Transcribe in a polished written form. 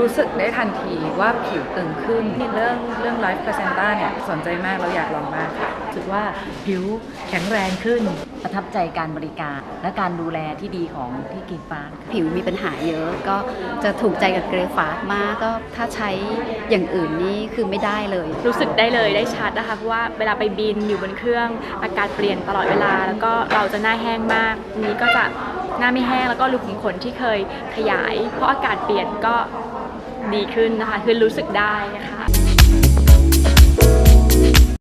รู้สึกได้ทันทีว่าผิวตึงขึ้นเรื่องไลฟ์เพอร์เซนต้าเนี่ยสนใจมากเราอยากลองมากค่ะรู้สึกว่าผิวแข็งแรงขึ้นประทับใจการบริการและการดูแลที่ดีของที่กรีนฟาส ผิวมีปัญหาเยอะก็จะถูกใจกับเกรฟาสมากก็ถ้าใช้อย่างอื่นนี่คือไม่ได้เลยรู้สึกได้เลยได้ชัดนะคะเพราะว่าเวลาไปบินอยู่บนเครื่องอากาศเปลี่ยนตลอดเวลาแล้วก็เราจะหน้าแห้งมากนี้ก็จะหน้าไม่แห้งแล้วก็รูขุมขนที่เคยขยายเพราะอากาศเปลี่ยนก็ดีขึ้นนะคะคือรู้สึกได้นะคะ